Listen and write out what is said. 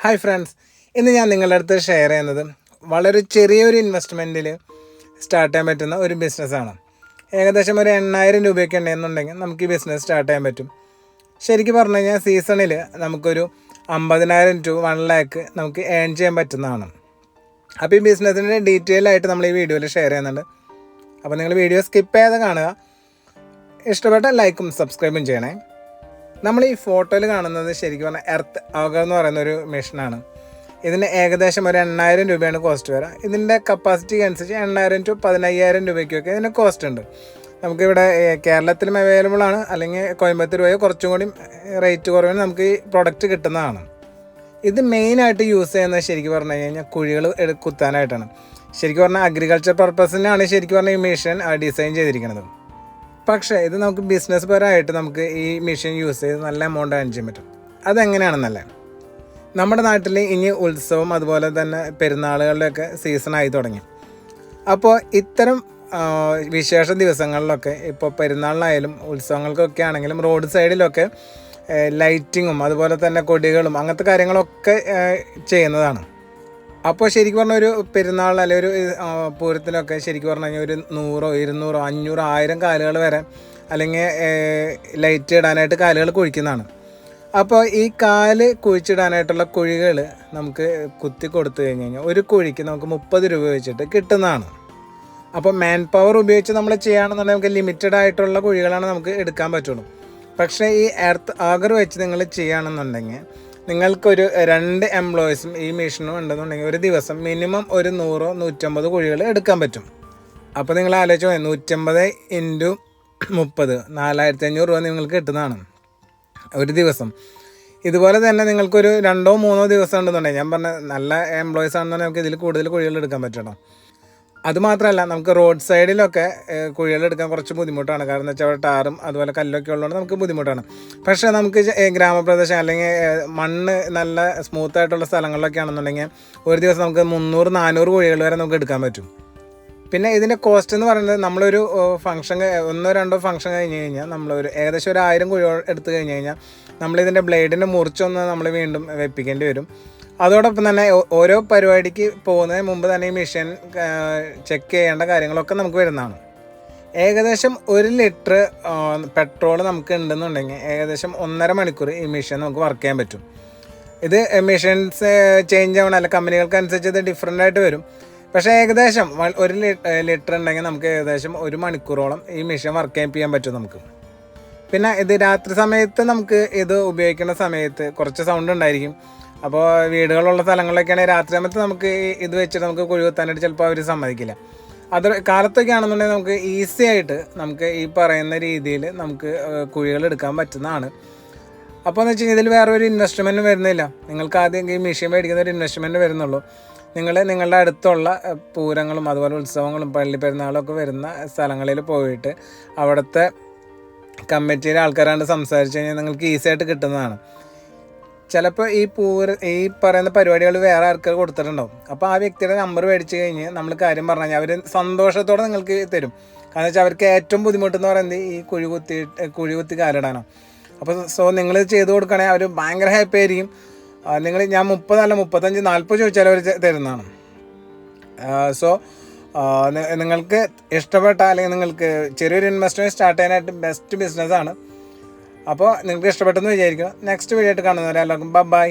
Hi friends, ഇന്ന് ഞാൻ നിങ്ങളുടെ അടുത്ത് ഷെയർ ചെയ്യുന്നത് വളരെ ചെറിയൊരു ഇൻവെസ്റ്റ്മെൻറ്റിൽ സ്റ്റാർട്ട് ചെയ്യാൻ പറ്റുന്ന ഒരു ബിസിനസ്സാണ്. ഏകദേശം ഒരു 8,000 രൂപയൊക്കെ ഉണ്ടെന്നുണ്ടെങ്കിൽ നമുക്ക് ഈ ബിസിനസ് സ്റ്റാർട്ട് ചെയ്യാൻ പറ്റും. ശരിക്കും പറഞ്ഞു കഴിഞ്ഞാൽ സീസണിൽ നമുക്കൊരു 50,000 to 1 lakh നമുക്ക് ഏൺ ചെയ്യാൻ പറ്റുന്നതാണ്. അപ്പോൾ ഈ ബിസിനസ്സിൻ്റെ ഡീറ്റെയിൽ ആയിട്ട് നമ്മൾ ഈ വീഡിയോയിൽ ഷെയർ ചെയ്യുന്നുണ്ട്. അപ്പോൾ നിങ്ങൾ വീഡിയോ സ്കിപ്പ് ചെയ്യാതെ കാണുക. ഇഷ്ടപ്പെട്ട ലൈക്കും സബ്സ്ക്രൈബും ചെയ്യണേ. നമ്മൾ ഈ ഫോട്ടോയിൽ കാണുന്നത് ശരിക്കും പറഞ്ഞാൽ എർത്ത് ഓഗർ എന്ന് പറയുന്ന ഒരു മെഷീനാണ്. ഇതിന് ഏകദേശം ഒരു 8,000 രൂപയാണ് കോസ്റ്റ് വരിക. ഇതിൻ്റെ കപ്പാസിറ്റിക്ക് അനുസരിച്ച് 8,000 to 15,000 രൂപയ്ക്കൊക്കെ ഇതിന് കോസ്റ്റ് ഉണ്ട്. നമുക്കിവിടെ കേരളത്തിലും അവൈലബിൾ ആണ്, അല്ലെങ്കിൽ കോയമ്പത്തൂർ പോയി കുറച്ചും കൂടി റേറ്റ് കുറവിന് നമുക്ക് ഈ പ്രൊഡക്റ്റ് കിട്ടുന്നതാണ്. ഇത് മെയിനായിട്ട് യൂസ് ചെയ്യുന്നത് ശരിക്കും പറഞ്ഞു കഴിഞ്ഞാൽ കുഴികൾ കുത്താനായിട്ടാണ്. ശരിക്കും പറഞ്ഞാൽ അഗ്രികൾച്ചർ പർപ്പസിനാണ് ശരിക്കും പറഞ്ഞാൽ ഈ മെഷീൻ ഡിസൈൻ ചെയ്തിരിക്കുന്നത്. പക്ഷേ ഇത് നമുക്ക് ബിസിനസ് പരമായിട്ട് നമുക്ക് ഈ മെഷീൻ യൂസ് ചെയ്ത് നല്ല എമൗണ്ട് ഏൺ ചെയ്യാൻ പറ്റും. അതെങ്ങനെയാണെന്നല്ലേ, നമ്മുടെ നാട്ടിൽ ഇനി ഉത്സവം അതുപോലെ തന്നെ പെരുന്നാളുകളുടെയൊക്കെ സീസണായി തുടങ്ങി. അപ്പോൾ ഇത്തരം വിശേഷ ദിവസങ്ങളിലൊക്കെ ഇപ്പോൾ പെരുന്നാളിനായാലും ഉത്സവങ്ങൾക്കൊക്കെ ആണെങ്കിലും റോഡ് സൈഡിലൊക്കെ ലൈറ്റിങ്ങും അതുപോലെ തന്നെ കൊടികളും അങ്ങനത്തെ കാര്യങ്ങളൊക്കെ ചെയ്യുന്നതാണ്. അപ്പോൾ ശരിക്കും പറഞ്ഞാൽ ഒരു പെരുന്നാൾ അല്ലെങ്കിൽ ഒരു പൂരത്തിനൊക്കെ ശരിക്കും പറഞ്ഞു കഴിഞ്ഞാൽ ഒരു 100, 200, 500, 1000 കാലുകൾ വരെ അല്ലെങ്കിൽ ലൈറ്റ് ഇടാനായിട്ട് കാലുകൾ കുഴിക്കുന്നതാണ്. അപ്പോൾ ഈ കാല് കുഴിച്ചിടാനായിട്ടുള്ള കുഴികൾ നമുക്ക് കുത്തി കൊടുത്തു കഴിഞ്ഞ് കഴിഞ്ഞാൽ ഒരു കുഴിക്ക് നമുക്ക് 30 രൂപ വെച്ചിട്ട് കിട്ടുന്നതാണ്. അപ്പോൾ മാൻ പവർ ഉപയോഗിച്ച് നമ്മൾ ചെയ്യുകയാണെന്നുണ്ടെങ്കിൽ നമുക്ക് ലിമിറ്റഡ് ആയിട്ടുള്ള കുഴികളാണ് നമുക്ക് എടുക്കാൻ പറ്റുള്ളൂ. പക്ഷേ ഈ എർത്ത് ആഗർ വെച്ച് നിങ്ങൾ ചെയ്യുകയാണെന്നുണ്ടെങ്കിൽ നിങ്ങൾക്കൊരു 2 എംപ്ലോയീസും ഈ മെഷീനും ഉണ്ടെന്നുണ്ടെങ്കിൽ ഒരു ദിവസം മിനിമം ഒരു 100, 150 കുഴികൾ എടുക്കാൻ പറ്റും. അപ്പോൾ നിങ്ങൾ ആലോചിച്ച് പോയി 150 × 30 4,500 രൂപ നിങ്ങൾക്ക് കിട്ടുന്നതാണ് ഒരു ദിവസം. ഇതുപോലെ തന്നെ നിങ്ങൾക്കൊരു 2 or 3 ദിവസം ഉണ്ടെന്നുണ്ടെങ്കിൽ, ഞാൻ പറഞ്ഞ നല്ല എംപ്ലോയീസ് ആണെന്നുണ്ടെങ്കിൽ നമുക്ക് ഇതിൽ കൂടുതൽ കുഴികൾ എടുക്കാൻ പറ്റണം. അതുമാത്രമല്ല, നമുക്ക് റോഡ് സൈഡിലൊക്കെ കുഴികൾ എടുക്കാൻ കുറച്ച് ബുദ്ധിമുട്ടാണ്. കാരണം എന്ന് വെച്ചാൽ അവിടെ ടാറും അതുപോലെ കല്ലൊക്കെ ഉള്ളതുകൊണ്ട് നമുക്ക് ബുദ്ധിമുട്ടാണ്. പക്ഷേ നമുക്ക് ഗ്രാമപ്രദേശം അല്ലെങ്കിൽ മണ്ണ് നല്ല സ്മൂത്തായിട്ടുള്ള സ്ഥലങ്ങളിലൊക്കെ ആണെന്നുണ്ടെങ്കിൽ ഒരു ദിവസം നമുക്ക് 300, 400 കുഴികൾ വരെ നമുക്ക് എടുക്കാൻ പറ്റും. പിന്നെ ഇതിൻ്റെ കോസ്റ്റ് എന്ന് പറയുന്നത് നമ്മളൊരു ഫംഗ്ഷൻ 1 or 2 ഫംഗ്ഷൻ കഴിഞ്ഞ് കഴിഞ്ഞാൽ നമ്മളൊരു ഏകദേശം ഒരു 1000 കുഴി എടുത്തു കഴിഞ്ഞ് കഴിഞ്ഞാൽ നമ്മളിതിൻ്റെ ബ്ലേഡിൻ്റെ മുറിച്ചൊന്ന് നമ്മൾ വീണ്ടും വെപ്പിക്കേണ്ടി വരും. അതോടൊപ്പം തന്നെ ഓരോ പരിപാടിക്ക് പോകുന്നതിന് മുമ്പ് തന്നെ ഈ മെഷീൻ ചെക്ക് ചെയ്യേണ്ട കാര്യങ്ങളൊക്കെ നമുക്ക് വരുന്നതാണ്. ഏകദേശം 1 ലിറ്റർ പെട്രോൾ നമുക്ക് ഉണ്ടെന്നുണ്ടെങ്കിൽ ഏകദേശം 1.5 മണിക്കൂർ ഈ മെഷീൻ നമുക്ക് വർക്ക് ചെയ്യാൻ പറ്റും. ഇത് മെഷീൻസ് ചേഞ്ച് ആവണം, അല്ല കമ്പനികൾക്കനുസരിച്ച് ഇത് ഡിഫറെൻ്റ് ആയിട്ട് വരും. പക്ഷേ ഏകദേശം 1 ലിറ്റർ ഉണ്ടെങ്കിൽ നമുക്ക് ഏകദേശം 1 മണിക്കൂറോളം ഈ മെഷീൻ വർക്ക് ചെയ്യാൻ പറ്റും നമുക്ക്. പിന്നെ ഇത് രാത്രി സമയത്ത് നമുക്ക് ഇത് ഉപയോഗിക്കുന്ന സമയത്ത് കുറച്ച് സൗണ്ട് ഉണ്ടായിരിക്കും. അപ്പോൾ വീടുകളുള്ള സ്ഥലങ്ങളിലൊക്കെയാണെങ്കിൽ രാത്രി സമയത്ത് നമുക്ക് ഇത് വെച്ചിട്ട് നമുക്ക് കുഴി കുത്താനായിട്ട് ചിലപ്പോൾ അവർ സമ്മതിക്കില്ല. അത് കാലത്തൊക്കെ ആണെന്നുണ്ടെങ്കിൽ നമുക്ക് ഈസി ആയിട്ട് നമുക്ക് ഈ പറയുന്ന രീതിയിൽ നമുക്ക് കുഴികൾ എടുക്കാൻ പറ്റുന്നതാണ്. അപ്പോൾ എന്ന് വെച്ച് കഴിഞ്ഞാൽ ഇതിൽ വേറെ ഒരു ഇൻവെസ്റ്റ്മെൻറ്റ് വരുന്നില്ല. നിങ്ങൾക്ക് ആദ്യം ഈ മെഷീൻ മേടിക്കുന്ന ഒരു ഇൻവെസ്റ്റ്മെൻറ്റ് വരുന്നുള്ളൂ. നിങ്ങളുടെ അടുത്തുള്ള പൂരങ്ങളും അതുപോലെ ഉത്സവങ്ങളും പള്ളി പെരുന്നാളൊക്കെ വരുന്ന സ്ഥലങ്ങളിൽ പോയിട്ട് അവിടുത്തെ കമ്മിറ്റിയിലെ ആൾക്കാരാണ്ട് സംസാരിച്ച് കഴിഞ്ഞാൽ നിങ്ങൾക്ക് ഈസി ആയിട്ട് കിട്ടുന്നതാണ്. ചിലപ്പോൾ ഈ പറയുന്ന പരിപാടികൾ വേറെ ആൾക്കാർ കൊടുത്തിട്ടുണ്ടാവും. അപ്പോൾ ആ വ്യക്തിയുടെ നമ്പർ മേടിച്ച് കഴിഞ്ഞ് നമ്മൾ കാര്യം പറഞ്ഞു കഴിഞ്ഞാൽ അവർ സന്തോഷത്തോടെ നിങ്ങൾക്ക് തരും. കാരണം വെച്ചാൽ അവർക്ക് ഏറ്റവും ബുദ്ധിമുട്ടെന്ന് പറയുന്നത് ഈ കുഴി കുത്തി കാലിടാനോ. അപ്പോൾ നിങ്ങൾ ചെയ്ത് കൊടുക്കുകയാണെങ്കിൽ അവർ ഭയങ്കര ഹാപ്പി ആയിരിക്കും. ഞാൻ 30 അല്ല 35, 40 ചോദിച്ചാൽ അവർ തരുന്നതാണ്. നിങ്ങൾക്ക് ഇഷ്ടപ്പെട്ട അല്ലെങ്കിൽ നിങ്ങൾക്ക് ചെറിയൊരു ഇൻവെസ്റ്റ്മെൻറ്റ് സ്റ്റാർട്ട് ചെയ്യാനായിട്ട് ബെസ്റ്റ് ബിസിനസ്സാണ്. അപ്പോൾ നിങ്ങൾക്ക് ഇഷ്ടപ്പെട്ടെന്ന് വിചാരിക്കണം. നെക്സ്റ്റ് വീഡിയോ ആയിട്ട് കാണുന്നവരെ എല്ലാവർക്കും ബൈ.